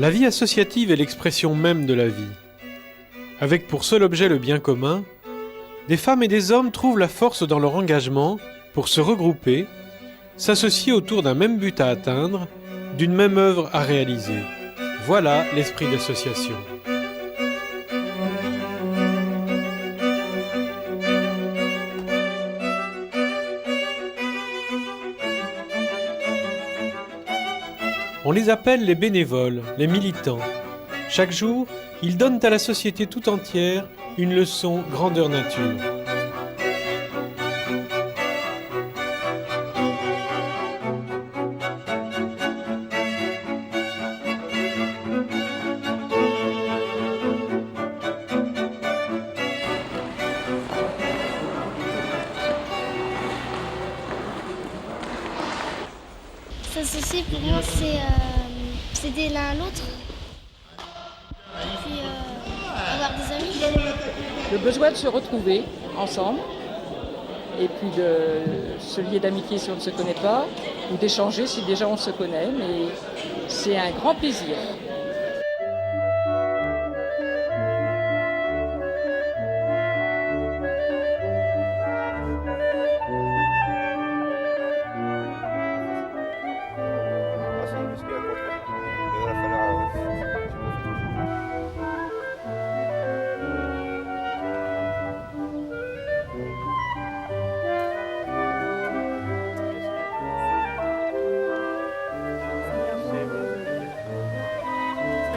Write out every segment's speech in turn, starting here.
La vie associative est l'expression même de la vie. Avec pour seul objet le bien commun, des femmes et des hommes trouvent la force dans leur engagement pour se regrouper, s'associer autour d'un même but à atteindre, d'une même œuvre à réaliser. Voilà l'esprit d'association. On les appelle les bénévoles, les militants. Chaque jour, ils donnent à la société tout entière une leçon grandeur nature. S'associer pour moi c'est s'aider l'un à l'autre et puis avoir des amis. Le besoin de se retrouver ensemble et puis de se lier d'amitié si on ne se connaît pas ou d'échanger si déjà on se connaît, mais c'est un grand plaisir.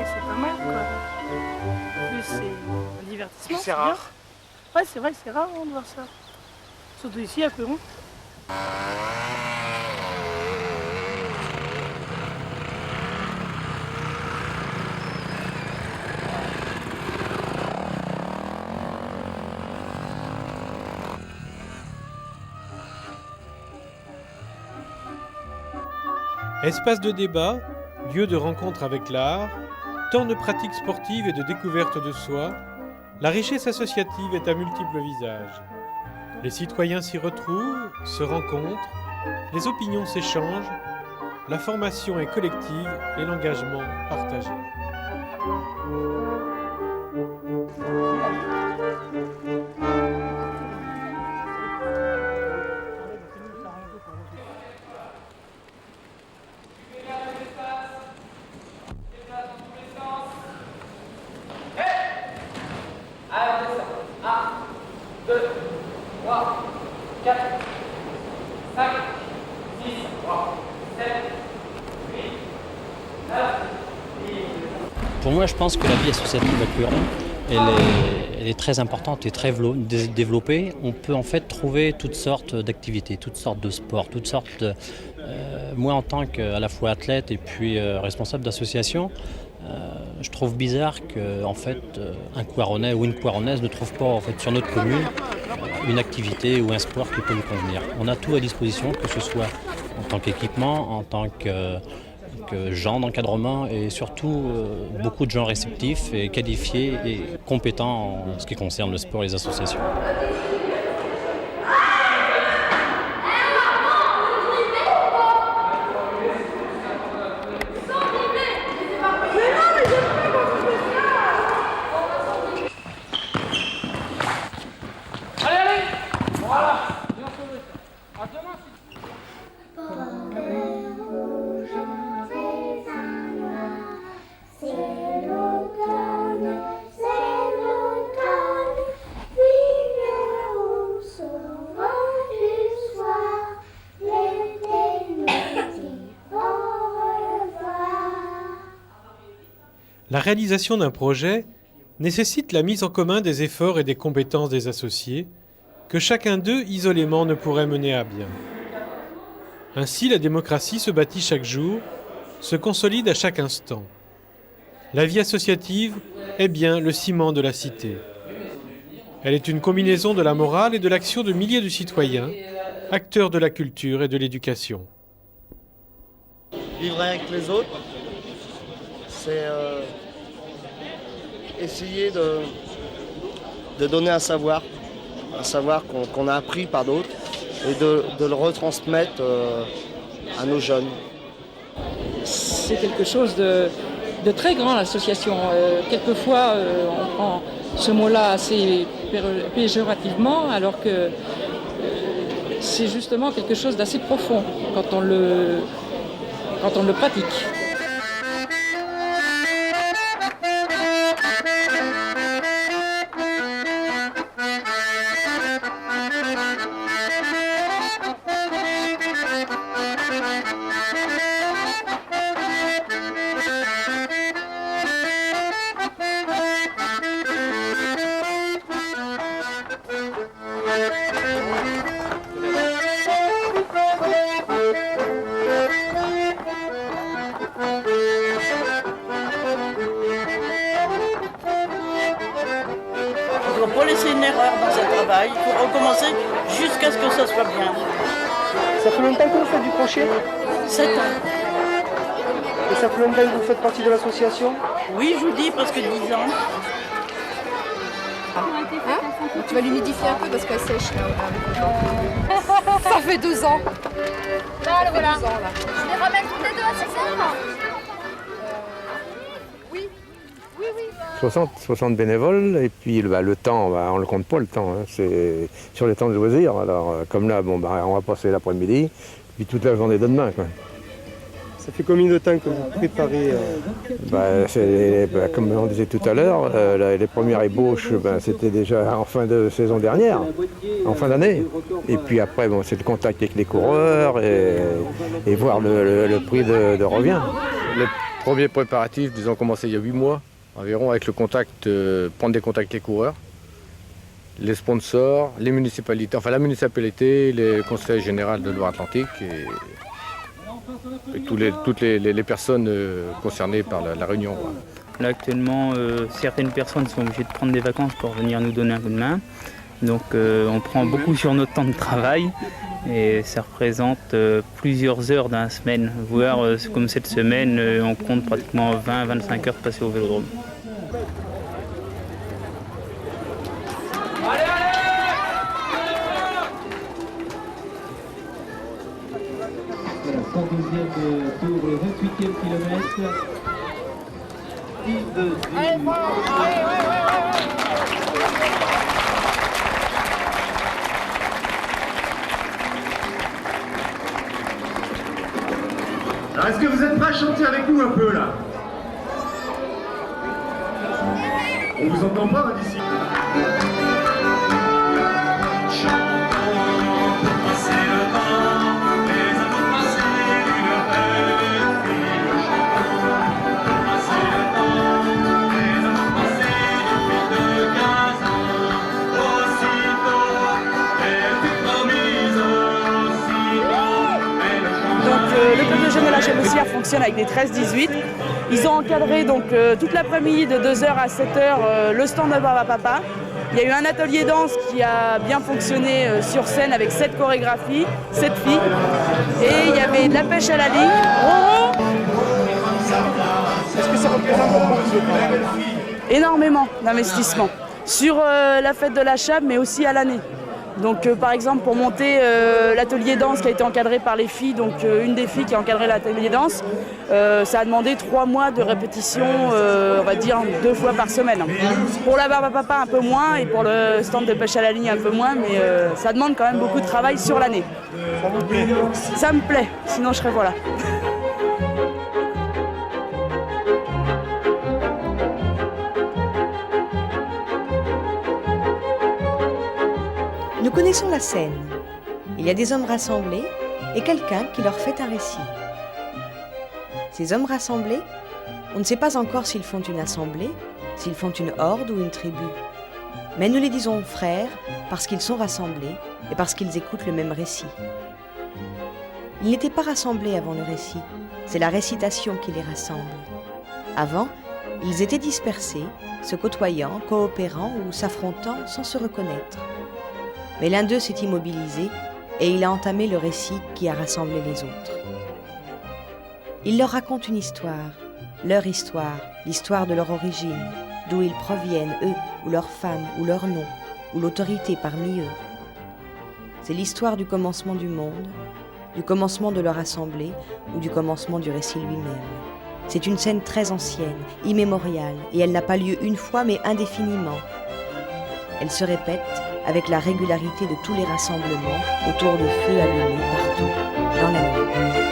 C'est pas mal quoi. En plus c'est un divertissement. C'est rare. Bien. Ouais, c'est vrai que c'est rare de voir ça. Surtout ici à Peron. Espace de débat, lieu de rencontre avec l'art, temps de pratiques sportives et de découverte de soi, la richesse associative est à multiples visages. Les citoyens s'y retrouvent, se rencontrent, les opinions s'échangent, la formation est collective et l'engagement partagé. Pour moi, je pense que la vie associative à Cuiron, elle est très importante et très développée. On peut en fait trouver toutes sortes d'activités, toutes sortes de sports, toutes sortes de... moi, en tant qu'à la fois athlète et puis responsable d'association, je trouve bizarre qu'en fait, un Cuironnais ou une Cuironnaise ne trouve pas en fait, sur notre commune une activité ou un sport qui peut lui convenir. On a tout à disposition, que ce soit en tant qu'équipement, en tant que gens d'encadrement et surtout beaucoup de gens réceptifs et qualifiés et compétents en ce qui concerne le sport et les associations. La réalisation d'un projet nécessite la mise en commun des efforts et des compétences des associés que chacun d'eux isolément ne pourrait mener à bien. Ainsi, la démocratie se bâtit chaque jour, se consolide à chaque instant. La vie associative est bien le ciment de la cité. Elle est une combinaison de la morale et de l'action de milliers de citoyens, acteurs de la culture et de l'éducation. Vivre avec les autres, c'est essayer de donner un savoir qu'on a appris par d'autres et de le retransmettre à nos jeunes. C'est quelque chose de de très grande association. Quelquefois, on prend ce mot-là assez péjorativement, alors que c'est justement quelque chose d'assez profond quand on le pratique. Il ne faut pas laisser une erreur dans ce travail, il faut recommencer jusqu'à ce que ça soit bien. Ça fait longtemps que vous faites du crochet? 7 ans. Et ça fait longtemps que vous faites partie de l'association? Oui, je vous dis presque 10 ans. Tu vas l'humidifier un peu parce qu'elle sèche là. Ça fait 2 ans. Là, voilà. 2 ans là. Je les ramène toutes les deux à 6 heures. Oui. 60 bénévoles, et puis le temps, on ne le compte pas le temps, hein. C'est sur les temps de loisirs. Alors comme là, on va passer l'après-midi, puis toute la journée de demain, quoi. Ça fait combien de temps que vous préparez Comme on disait tout à l'heure, les premières ébauches, c'était déjà en fin de saison dernière, en fin d'année. Et puis après, c'est le contact avec les coureurs et voir le prix de revient. Les premiers préparatifs, disons, ont commencé il y a 8 mois environ, avec le contact, prendre des contacts avec les coureurs, les sponsors, les municipalités, enfin la municipalité, les conseils généraux de Loire-Atlantique et toutes les personnes concernées par la réunion. Là actuellement, certaines personnes sont obligées de prendre des vacances pour venir nous donner un coup de main. Donc on prend beaucoup sur notre temps de travail et ça représente plusieurs heures dans la semaine, voire comme cette semaine, on compte pratiquement 20-25 heures passées au vélodrome. Voilà, 112e tour, le 28e kilomètre. 10-2. Alors, est-ce que vous êtes prêts à chanter avec nous un peu là? On vous entend pas d'ici. Le club de jeunes de la Chabossière fonctionne avec des 13-18. Ils ont encadré donc toute l'après-midi de 2h à 7h le stand de Baba Papa. Il y a eu un atelier danse qui a bien fonctionné sur scène avec 7 chorégraphies, 7 filles. Et il y avait de la pêche à la ligne. Est-ce que ça représente beaucoup Énormément d'investissement sur la fête de la Chab, mais aussi à l'année. Donc par exemple pour monter l'atelier danse qui a été encadré par les filles, donc une des filles qui a encadré l'atelier danse, ça a demandé 3 mois de répétition, on va dire 2 fois par semaine. Pour la Barbe à Papa un peu moins et pour le stand de pêche à la ligne un peu moins, mais ça demande quand même beaucoup de travail sur l'année. Ça me plaît, sinon je serais voilà. Nous connaissons la scène. Il y a des hommes rassemblés et quelqu'un qui leur fait un récit. Ces hommes rassemblés, on ne sait pas encore s'ils font une assemblée, s'ils font une horde ou une tribu. Mais nous les disons frères parce qu'ils sont rassemblés et parce qu'ils écoutent le même récit. Ils n'étaient pas rassemblés avant le récit, c'est la récitation qui les rassemble. Avant, ils étaient dispersés, se côtoyant, coopérant ou s'affrontant sans se reconnaître. Mais l'un d'eux s'est immobilisé et il a entamé le récit qui a rassemblé les autres. Il leur raconte une histoire, leur histoire, l'histoire de leur origine, d'où ils proviennent, eux, ou leurs femmes, ou leur nom, ou l'autorité parmi eux. C'est l'histoire du commencement du monde, du commencement de leur assemblée ou du commencement du récit lui-même. C'est une scène très ancienne, immémoriale, et elle n'a pas lieu une fois mais indéfiniment. Elle se répète avec la régularité de tous les rassemblements autour de feux allumés partout dans la nuit.